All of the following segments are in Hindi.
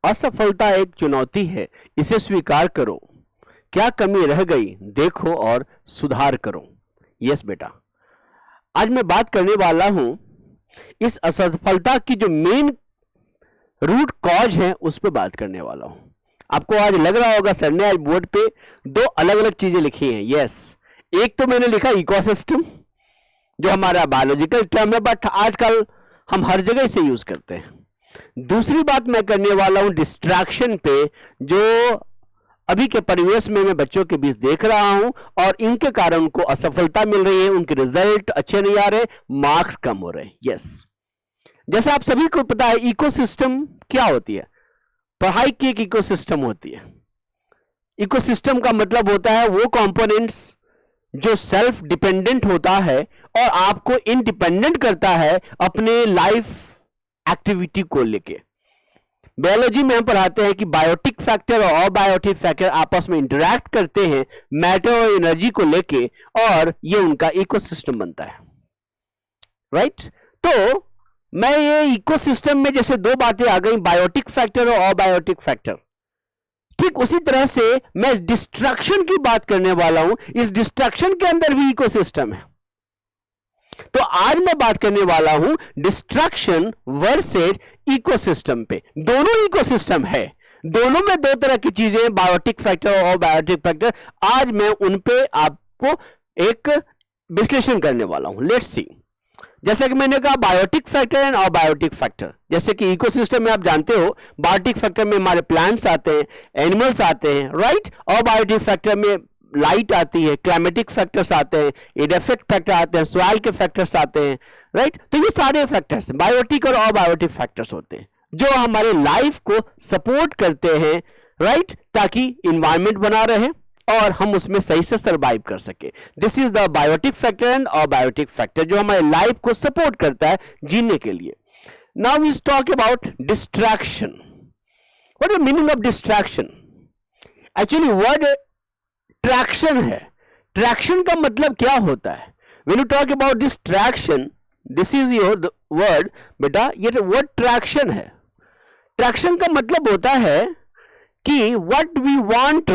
असफलता एक चुनौती है, इसे स्वीकार करो। क्या कमी रह गई देखो और सुधार करो। यस बेटा, आज मैं बात करने वाला हूं इस असफलता की जो मेन रूट कॉज है उस पर बात करने वाला हूं। आपको आज लग रहा होगा सर ने आज बोर्ड पे दो अलग अलग चीजें लिखी हैं। यस, एक तो मैंने लिखा इकोसिस्टम, जो हमारा बायोलॉजिकल टर्म है बट आजकल हम हर जगह से यूज करते हैं। दूसरी बात मैं करने वाला हूं डिस्ट्रैक्शन पे, जो अभी के परिवेश में मैं बच्चों के बीच देख रहा हूं और इनके कारण उनको असफलता मिल रही है, उनके रिजल्ट अच्छे नहीं आ रहे, मार्क्स कम हो रहे हैं। यस, जैसा आप सभी को पता है इकोसिस्टम क्या होती है। पढ़ाई की एक इकोसिस्टम होती है। इकोसिस्टम का मतलब होता है वो कंपोनेंट्स जो सेल्फ डिपेंडेंट होता है और आपको इंडिपेंडेंट करता है अपने लाइफ एक्टिविटी को लेके। बायोलॉजी में हम पढ़ाते हैं कि बायोटिक फैक्टर और अबायोटिक फैक्टर आपस में इंटरैक्ट करते हैं मैटर और एनर्जी को लेके, और ये उनका इकोसिस्टम बनता है। राइट? तो मैं ये इकोसिस्टम में जैसे दो बातें आ गई, बायोटिक फैक्टर और अबायोटिक फैक्टर, ठीक उसी तरह से मैं डिस्ट्रक्शन की बात करने वाला हूं। इस डिस्ट्रक्शन के अंदर भी इकोसिस्टम है। तो आज मैं बात करने वाला हूं डिस्ट्रक्शन वर्सेस इकोसिस्टम पे। दोनों इकोसिस्टम है, दोनों में दो तरह की चीजें, बायोटिक फैक्टर और बायोटिक फैक्टर। आज मैं उन पे आपको एक विश्लेषण करने वाला हूं। लेट्स सी, जैसे कि मैंने कहा biotic factor and abiotic factor. जैसे कि इकोसिस्टम में आप जानते हो बायोटिक फैक्टर में हमारे प्लांट्स आते हैं, एनिमल्स आते हैं, राइट। अबायोटिक फैक्टर में लाइट आती है, क्लाइमेटिक फैक्टर्स आते हैं, एडेफेक्ट फैक्टर आते हैं, सॉइल के फैक्टर्स आते हैं, राइट। तो ये सारे फैक्टर्स बायोटिक और अबायोटिक फैक्टर्स होते हैं जो हमारे लाइफ को सपोर्ट करते हैं, राइट, ताकि इन्वायरमेंट बना रहे और हम उसमें सही से सर्वाइव कर सके। This is the biotic factor and abiotic factor जो हमारे लाइफ को सपोर्ट करता है जीने के लिए। Now we talk about distraction. What is the meaning of distraction? Actually word traction है। ट्रैक्शन का मतलब क्या होता है? When you talk about distraction, this is your word बेटा, ये वर्ड ट्रैक्शन है। ट्रैक्शन का मतलब होता है कि what we want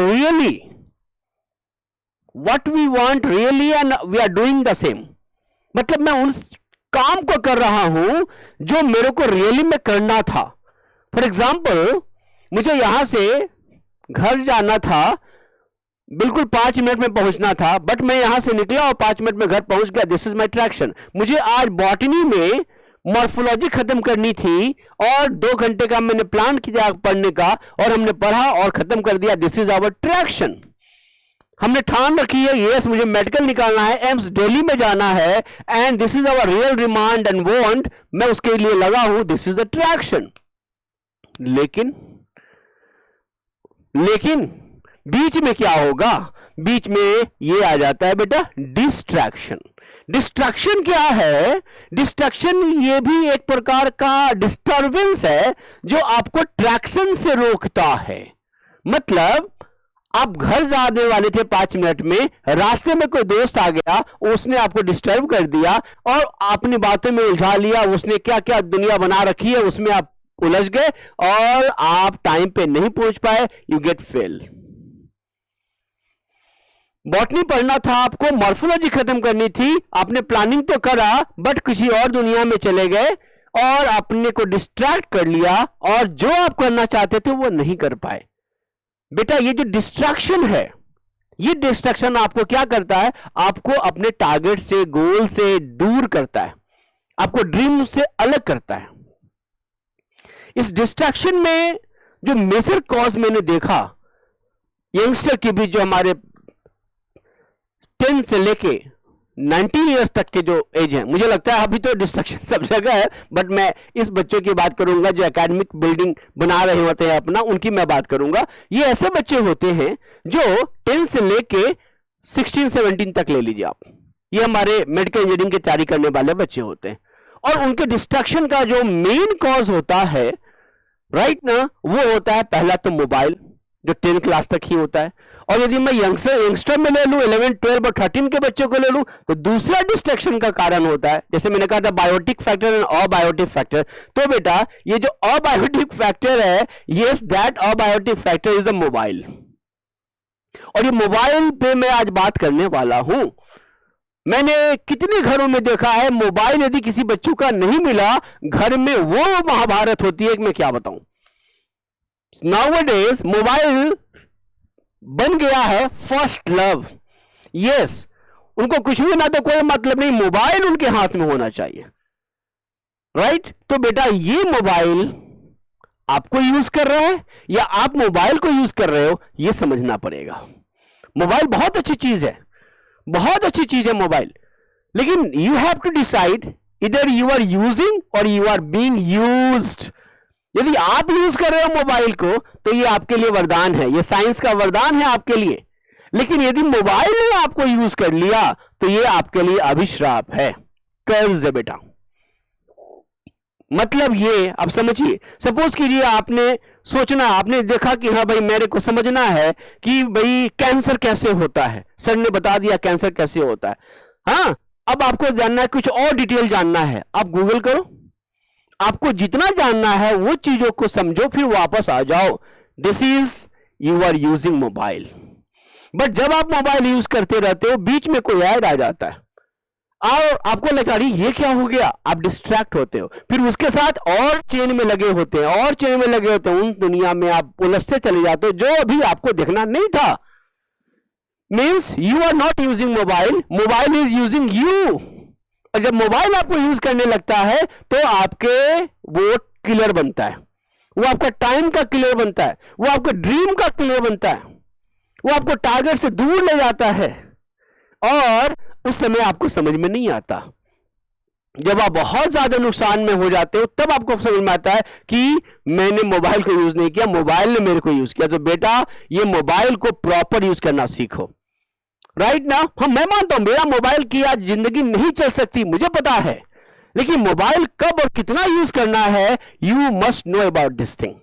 really and we are doing the same. मतलब मैं उस काम को कर रहा हूं जो मेरे को रियली में करना था। फॉर एग्जाम्पल, मुझे यहां से घर जाना था, बिल्कुल 5 मिनट में पहुंचना था, बट मैं यहां से निकला और 5 मिनट में घर पहुंच गया। This is my traction. मुझे आज बॉटनी में मॉर्फोलॉजी खत्म करनी थी और 2 घंटे का मैंने प्लान किया पढ़ने का और हमने पढ़ा और खत्म कर दिया। This is our traction. हमने ठान रखी है, यस मुझे मेडिकल निकालना है, एम्स दिल्ली में जाना है, and this is our real demand and want, मैं उसके लिए लगा हूं। This is the traction. लेकिन बीच में क्या होगा? बीच में ये आ जाता है बेटा डिस्ट्रैक्शन। डिस्ट्रैक्शन क्या है? डिस्ट्रैक्शन ये भी एक प्रकार का डिस्टर्बेंस है जो आपको ट्रैक्शन से रोकता है। मतलब आप घर जाने वाले थे 5 मिनट में, रास्ते में कोई दोस्त आ गया, उसने आपको डिस्टर्ब कर दिया और अपनी बातों में उलझा लिया। उसने क्या क्या दुनिया बना रखी है उसमें आप उलझ गए और आप टाइम पे नहीं पहुंच पाए। You get fail. बॉटनी पढ़ना था आपको, मॉर्फोलॉजी खत्म करनी थी, आपने प्लानिंग तो करा बट किसी और दुनिया में चले गए और अपने को डिस्ट्रैक्ट कर लिया और जो आप करना चाहते थे वो नहीं कर पाए। बेटा ये जो डिस्ट्रैक्शन है, ये डिस्ट्रैक्शन आपको क्या करता है? आपको अपने टारगेट से, गोल से दूर करता है, आपको ड्रीम से अलग करता है। इस डिस्ट्रैक्शन में जो मेजर कॉज मैंने देखा यंगस्टर के बीच, जो हमारे 10 से लेके 19 ईयर्स तक के जो एज है, मुझे लगता है अभी तो डिस्ट्रक्शन सब जगह है, बट मैं इस बच्चों की बात करूंगा जो एकेडमिक बिल्डिंग बना रहे होते हैं अपना, उनकी मैं बात करूंगा। ये ऐसे बच्चे होते हैं जो 10 से लेके 16-17 तक ले लीजिए आप, ये हमारे मेडिकल इंजीनियरिंग की तैयारी करने वाले बच्चे होते हैं। और उनके डिस्ट्रक्शन का जो मेन कॉज होता है, राइट ना, वो होता है पहला तो मोबाइल, जो 10 क्लास तक ही होता है, और यदि मैं यंगस्टर में ले लूं, 11, 12 और 13 के बच्चों को ले लूं, तो दूसरा डिस्ट्रैक्शन का कारण होता है, जैसे मैंने कहा था biotic factor and abiotic factor. तो बेटा ये जो अबायोटिक फैक्टर है, yes that abiotic factor is the mobile. और ये मोबाइल पे मैं आज बात करने वाला हूं। मैंने कितने घरों में देखा है, मोबाइल यदि किसी बच्चों का नहीं मिला, घर में वो महाभारत होती है कि मैं क्या बताऊं। नाउअडेज मोबाइल बन गया है फर्स्ट लव। यस, उनको कुछ भी ना तो कोई मतलब नहीं, मोबाइल उनके हाथ में होना चाहिए, राइट। तो बेटा ये मोबाइल आपको यूज कर रहा है या आप मोबाइल को यूज कर रहे हो, ये समझना पड़ेगा। मोबाइल बहुत अच्छी चीज है, बहुत अच्छी चीज है मोबाइल, लेकिन यू हैव टू डिसाइड इधर यू आर यूजिंग और यू आर बीइंग यूज्ड। यदि आप यूज कर रहे हो मोबाइल को तो ये आपके लिए वरदान है, ये साइंस का वरदान है आपके लिए। लेकिन यदि मोबाइल ने आपको यूज कर लिया तो ये आपके लिए अभिश्राप है, कर्ज है बेटा। मतलब ये आप समझिए, सपोज कीजिए आपने सोचना, आपने देखा कि हाँ भाई मेरे को समझना है कि भाई कैंसर कैसे होता है, सर ने बता दिया कैंसर कैसे होता है। हाँ, अब आपको जानना है, कुछ और डिटेल जानना है, आप गूगल करो, आपको जितना जानना है वो चीजों को समझो, फिर वापस आ जाओ। This is you are using mobile. But जब आप मोबाइल यूज करते रहते हो, बीच में कोई ऐड आ जाता है और आपको लगता है ये क्या हो गया, आप डिस्ट्रैक्ट होते हो, फिर उसके साथ और चेन में लगे होते हैं, और चेन में लगे होते हैं, उन दुनिया में आप उलझते चले जाते हो जो अभी आपको देखना नहीं था। Means you are not using mobile, mobile is using you. और जब मोबाइल आपको यूज करने लगता है तो आपके वो किलर बनता है, वो आपका टाइम का किलर बनता है, वो आपका ड्रीम का किलर बनता है, वो आपको टारगेट से दूर ले जाता है और उस समय आपको समझ में नहीं आता। जब आप बहुत ज्यादा नुकसान में हो जाते हो तब आपको समझ में आता है कि मैंने मोबाइल को यूज नहीं किया, मोबाइल ने मेरे को यूज किया। तो बेटा ये मोबाइल को प्रॉपर यूज करना सीखो, राइट ना। हाँ, मैं मानता हूं मेरा मोबाइल की आज जिंदगी नहीं चल सकती, मुझे पता है, लेकिन मोबाइल कब और कितना यूज करना है, you must know about this thing,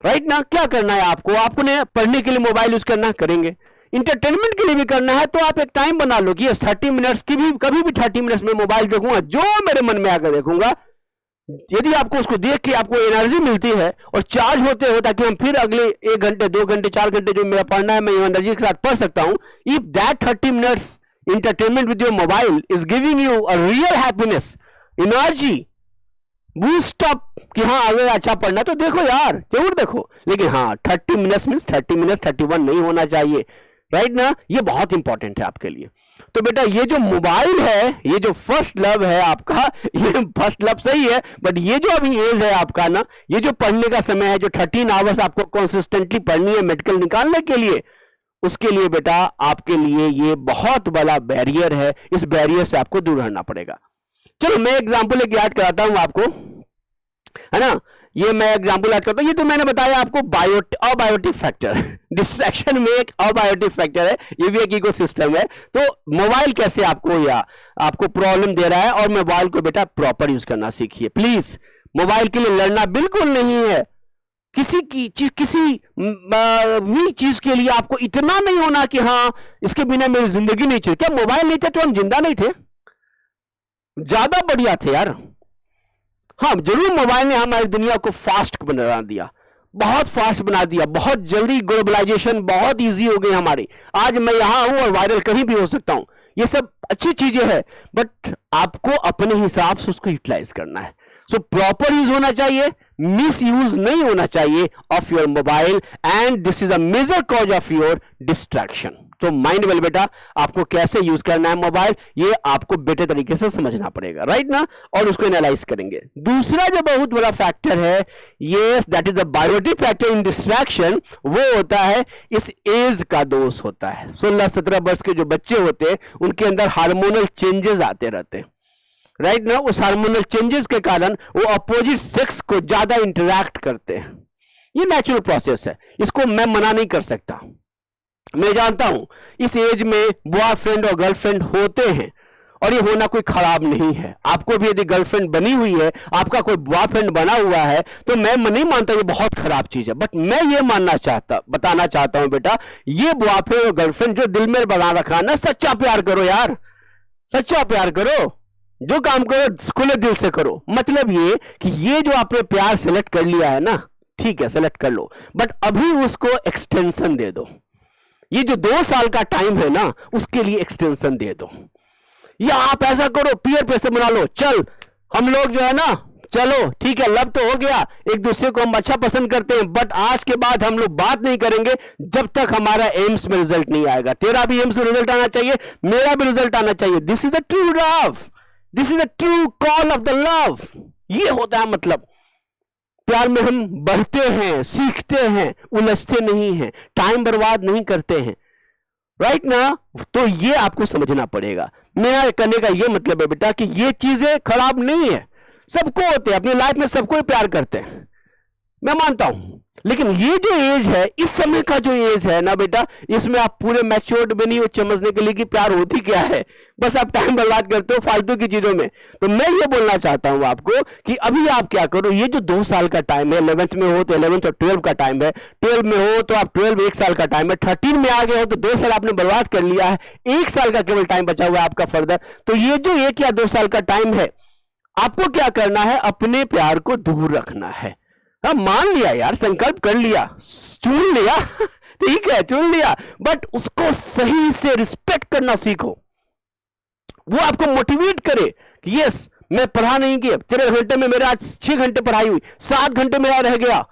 right ना। क्या करना है आपको, आपने पढ़ने के लिए मोबाइल यूज करना, करेंगे, इंटरटेनमेंट के लिए भी करना है, तो आप एक टाइम बना लो कि 30 मिनट्स की भी, कभी भी 30 मिनट्स में मोबाइल देखूंगा, जो मेरे मन में आकर देखूंगा। यदि आपको उसको देख के आपको एनर्जी मिलती है और चार्ज होते हो, ताकि हम फिर अगले 1 घंटे 2 घंटे 4 घंटे जो मेरा पढ़ना है मैं एनर्जी के साथ पढ़ सकता हूं। If that 30 minutes entertainment with your mobile is giving you a real happiness, energy, boost up कि हाँ अगर अच्छा पढ़ना तो देखो यार, जरूर देखो, लेकिन हाँ 30 मिनट्स मीन्स 30 मिनट्स 31 नहीं होना चाहिए, राइट ना। ये बहुत इंपॉर्टेंट है आपके लिए। तो बेटा ये जो मोबाइल है, ये जो फर्स्ट लव है आपका, ये फर्स्ट लव सही है, बट ये जो अभी एज है आपका ना, ये जो पढ़ने का समय है, जो 13 आवर्स आपको कंसिस्टेंटली पढ़नी है मेडिकल निकालने के लिए, उसके लिए बेटा आपके लिए ये बहुत बड़ा बैरियर है। इस बैरियर से आपको दूर रहना पड़ेगा। चलो मैं एग्जाम्पल एक याद कराता हूं आपको, है ना। ये मैं एग्जांपल याद करता हूं, ये तो मैंने बताया आपको अबायोटिक फैक्टर, डिस्ट्रैक्शन में एक अबायोटिक फैक्टर है, ये भी एक इकोसिस्टम है। तो मोबाइल कैसे आपको प्रॉब्लम दे रहा है, और मोबाइल को बेटा प्रॉपर यूज करना सीखिए प्लीज। मोबाइल के लिए लड़ना बिल्कुल नहीं है, किसी भी चीज के लिए आपको इतना नहीं होना कि हाँ इसके बिना मेरी जिंदगी नहीं चली। क्या मोबाइल नहीं थे तो हम जिंदा नहीं थे? ज्यादा बढ़िया थे यार। हाँ जरूर मोबाइल ने हमारी दुनिया को फास्ट बना दिया, बहुत फास्ट बना दिया, बहुत जल्दी ग्लोबलाइजेशन बहुत इजी हो गई हमारी। आज मैं यहां हूं और वायरल कहीं भी हो सकता हूं, ये सब अच्छी चीजें हैं, बट आपको अपने हिसाब से उसको यूटिलाइज करना है। सो प्रॉपर यूज होना चाहिए, मिस यूज नहीं होना चाहिए of your mobile, and this is a major cause of your distraction. तो माइंड वेल बेटा, आपको कैसे यूज करना है मोबाइल, ये आपको बेटे तरीके से समझना पड़ेगा, राइट ना, और उसको एनालाइज करेंगे। दूसरा जो बहुत बड़ा फैक्टर है, yes that is the biotic factor in distraction, वो होता है इस एज का दोष होता है। 16-17 वर्ष के जो बच्चे होते हैं उनके अंदर हार्मोनल चेंजेस आते रहते हैं, राइट ना। उस हार्मोनल चेंजेस के कारण वो अपोजिट सेक्स को ज्यादा इंटरैक्ट करते हैं। ये नेचुरल प्रोसेस है, इसको मैं मना नहीं कर सकता। मैं जानता हूं इस एज में बॉयफ्रेंड और गर्लफ्रेंड होते हैं, और ये होना कोई खराब नहीं है। आपको भी यदि गर्लफ्रेंड बनी हुई है, आपका कोई बॉयफ्रेंड बना हुआ है, तो मैं नहीं मानता ये बहुत खराब चीज है, बट मैं ये बताना चाहता हूं बेटा, ये बॉयफ्रेंड और गर्लफ्रेंड जो दिल में बना रखा ना, सच्चा प्यार करो यार, सच्चा प्यार करो, जो काम करो खुले दिल से करो। मतलब ये कि ये जो आपने प्यार सेलेक्ट कर लिया है ना, ठीक है सेलेक्ट कर लो, बट अभी उसको एक्सटेंशन दे दो। ये जो 2 साल का टाइम है ना, उसके लिए एक्सटेंशन दे दो। या आप ऐसा करो, पीयर प्रेशर बना लो, चल हम लोग जो है ना, चलो ठीक है लव तो हो गया, एक दूसरे को हम अच्छा पसंद करते हैं, बट आज के बाद हम लोग बात नहीं करेंगे जब तक हमारा एम्स में रिजल्ट नहीं आएगा। तेरा भी एम्स में रिजल्ट आना चाहिए, मेरा भी रिजल्ट आना चाहिए। This is the true love, this is the true call of the love. ये होता है मतलब प्यार में हम बढ़ते हैं, सीखते हैं, उलझते नहीं हैं, टाइम बर्बाद नहीं करते हैं, राइट ना। तो ये आपको समझना पड़ेगा। मेरा कहने का ये मतलब है बेटा कि ये चीजें खराब नहीं है, सबको होते हैं, अपनी लाइफ में सबको प्यार करते हैं, मैं मानता हूं। लेकिन ये जो एज है, इस समय का जो एज है ना बेटा, इसमें आप पूरे मैच्योर्ड में नहीं हो समझने के लिए कि प्यार होती क्या है, बस आप टाइम बर्बाद करते हो फालतू की चीजों में। तो मैं ये बोलना चाहता हूं आपको कि अभी आप क्या करो, ये जो 2 साल का टाइम है, 11th में हो तो 11th और 12 का टाइम है, 12 में हो तो आप 12 1 साल का टाइम है, 13 में आ गए हो तो 2 साल आपने बर्बाद कर लिया है, 1 साल का केवल टाइम बचा हुआ है आपका फर्दर। तो ये जो 1 या 2 साल का टाइम है, आपको क्या करना है, अपने प्यार को दूर रखना है। हाँ मान लिया यार, संकल्प कर लिया, चुन लिया ठीक है चुन लिया, बट उसको सही से रिस्पेक्ट करना सीखो। वो आपको मोटिवेट करे कि यस मैं पढ़ा नहीं किया, 13 घंटे में मेरे आज 6 घंटे पढ़ाई हुई, 7 घंटे मेरा रह गया,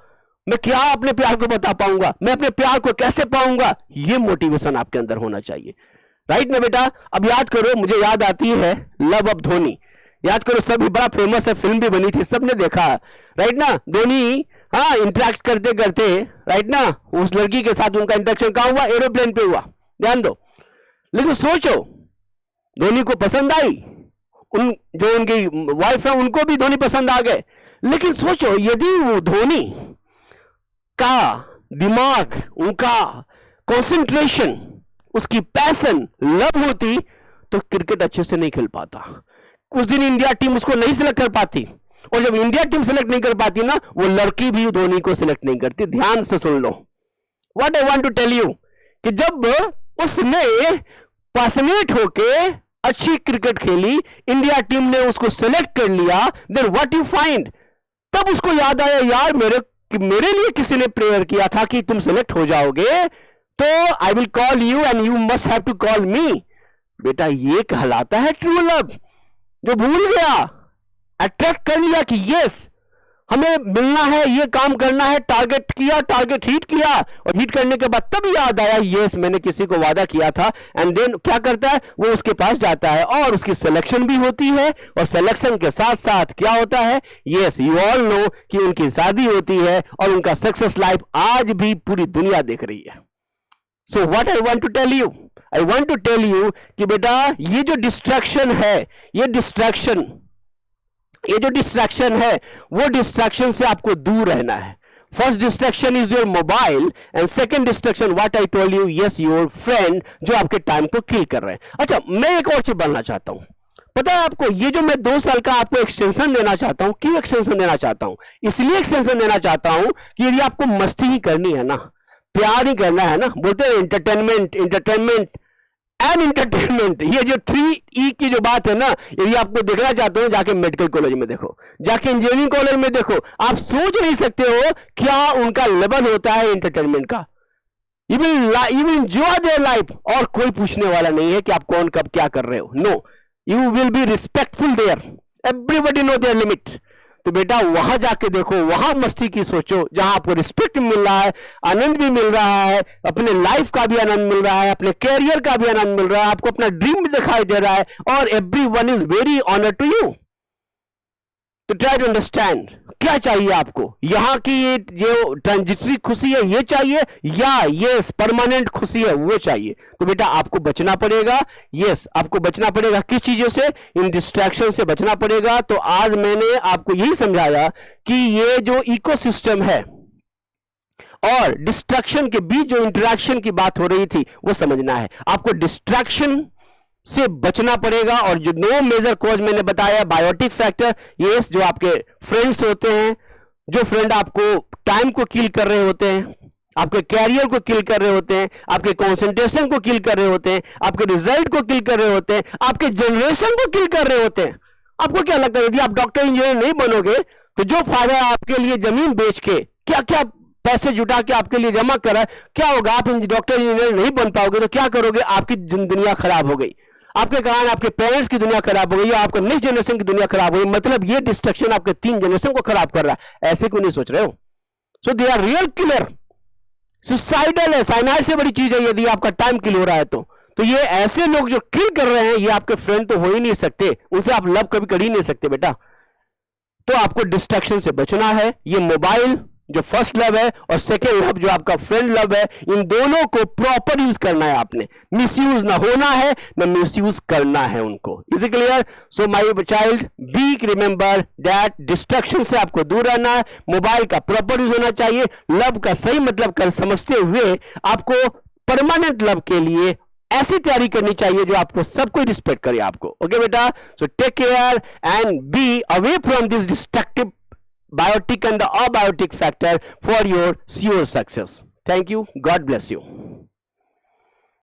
मैं क्या अपने प्यार को बता पाऊंगा, मैं अपने प्यार को कैसे पाऊंगा, ये मोटिवेशन आपके अंदर होना चाहिए, राइट ना बेटा। अब याद करो, मुझे याद आती है लव ऑफ धोनी, याद करो, सभी बड़ा फेमस है, फिल्म भी बनी थी, सबने देखा, राइट ना। धोनी हाँ इंटरेक्ट करते करते, राइट ना, उस लड़की के साथ उनका इंटरेक्शन कहां हुआ, एरोप्लेन पे हुआ, ध्यान दो। लेकिन सोचो, धोनी को पसंद आई, उन जो उनकी वाइफ है उनको भी धोनी पसंद आ गए। लेकिन सोचो यदि वो धोनी का दिमाग, उनका कंसंट्रेशन, उसकी पैशन लव होती तो क्रिकेट अच्छे से नहीं खेल पाता, उस दिन इंडिया टीम उसको नहीं सिलेक्ट कर पाती, और जब इंडिया टीम सिलेक्ट नहीं कर पाती ना, वो लड़की भी धोनी को सिलेक्ट नहीं करती। ध्यान से सुन लो, what I want to tell you, कि जब उसने पैशनेट होके अच्छी क्रिकेट खेली, इंडिया टीम ने उसको सिलेक्ट कर लिया, देन व्हाट यू फाइंड, तब उसको याद आया यार मेरे लिए किसी ने प्रेयर किया था कि तुम सिलेक्ट हो जाओगे, तो I will call you and you must have to call me. बेटा ये कहलाता है ट्रू लव, जो भूल गया, अट्रैक्ट कर लिया कि यस हमें मिलना है, ये काम करना है, टारगेट किया, टारगेट हिट किया, और हिट करने के बाद तब याद आया यस मैंने किसी को वादा किया था, एंड देन क्या करता है, वो उसके पास जाता है और उसकी सिलेक्शन भी होती है, और सिलेक्शन के साथ साथ क्या होता है, यस यू ऑल नो कि उनकी शादी होती है और उनका सक्सेस लाइफ आज भी पूरी दुनिया देख रही है। So what I want to tell you, I want to tell you कि बेटा ये जो डिस्ट्रैक्शन है, ये जो डिस्ट्रैक्शन है, वो डिस्ट्रैक्शन से आपको दूर रहना है। First distraction is your mobile, and second distraction what I told you, yes your friend, जो आपके टाइम को किल कर रहे हैं। अच्छा मैं एक और चीज बोलना चाहता हूं, पता है आपको, ये जो मैं 2 साल का आपको एक्सटेंशन देना चाहता हूं, क्यों एक्सटेंशन देना चाहता हूं, इसलिए एक्सटेंशन देना चाहता हूं कि यदि आपको मस्ती ही करनी है ना, प्यार ही करना है ना, बोलते हैं एंटरटेनमेंट एंड इंटरटेनमेंट, ये जो 3E की जो बात है ना, यदि आपको देखना चाहते हो जाके मेडिकल कॉलेज में देखो, जाके इंजीनियरिंग कॉलेज में देखो, आप सोच नहीं सकते हो क्या उनका लेवल होता है एंटरटेनमेंट का। You will enjoy their life, और कोई पूछने वाला नहीं है कि आप कौन कब क्या कर रहे हो, no, you will be respectful there, everybody know their limit. तो बेटा वहां जाके देखो, वहां मस्ती की सोचो, जहां आपको रिस्पेक्ट मिल रहा है, आनंद भी मिल रहा है, अपने लाइफ का भी आनंद मिल रहा है, अपने कैरियर का भी आनंद मिल रहा है, आपको अपना ड्रीम भी दिखाई दे रहा है, और everyone is very honour to you. तो ट्राई टू अंडरस्टैंड क्या चाहिए आपको, यहां की ये जो ट्रांजिटरी खुशी है ये चाहिए, या ये परमानेंट खुशी है वो चाहिए। तो बेटा आपको बचना पड़ेगा, यस आपको बचना पड़ेगा, किस चीजों से, इन डिस्ट्रैक्शन से बचना पड़ेगा। तो आज मैंने आपको यही समझाया कि ये जो इकोसिस्टम है और डिस्ट्रैक्शन के बीच जो इंटरेक्शन की बात हो रही थी वो समझना है। आपको डिस्ट्रैक्शन से बचना पड़ेगा। और जो नो मेजर कॉज मैंने बताया, बायोटिक फैक्टर, ये जो आपके फ्रेंड्स होते हैं, जो फ्रेंड आपको टाइम को किल कर रहे होते हैं, आपके कैरियर को किल कर रहे होते हैं, आपके कंसंट्रेशन को किल कर रहे होते हैं, आपके रिजल्ट को किल कर रहे होते हैं, आपके जनरेशन को किल कर रहे होते हैं। आपको क्या लगता है यदि आप डॉक्टर इंजीनियर नहीं बनोगे तो जो फादर आपके लिए जमीन बेच के क्या क्या पैसे जुटा के आपके लिए जमा करा, क्या होगा? आप डॉक्टर इंजीनियर नहीं बन पाओगे तो क्या करोगे? आपकी दुनिया खराब हो गई, आपके कारण आपके पेरेंट्स की दुनिया खराब हो गई, या आपका नेक्स्ट जनरेशन की दुनिया खराब हो गई। मतलब ये डिस्ट्रक्शन आपके 3 जनरेशन को खराब कर रहा है। ऐसे क्यों नहीं सोच रहे हो? So they are real killer, suicidal है। साइनाइड से बड़ी चीज है यदि आपका टाइम किल हो रहा है तो ये ऐसे लोग जो किल कर रहे हैं, ये आपके फ्रेंड तो हो ही नहीं सकते, उनसे आप लव कभी कर ही नहीं सकते बेटा। तो आपको डिस्ट्रैक्शन से बचना है। ये मोबाइल जो फर्स्ट लव है और सेकेंड लव जो आपका फ्रेंड लव है, इन दोनों को प्रॉपर यूज करना है आपने। मिसयूज ना होना है, ना मिसयूज करना है उनको। Is it clear? So my child, be remember that distraction से आपको दूर रहना है, मोबाइल का प्रॉपर यूज होना चाहिए, लव का सही मतलब कर समझते हुए आपको परमानेंट लव के लिए ऐसी तैयारी करनी चाहिए जो आपको सब कोई रिस्पेक्ट करे आपको। ओके बेटा? So take care and be away from this destructive biotic and the abiotic factor for your sure success. Thank you. God bless you.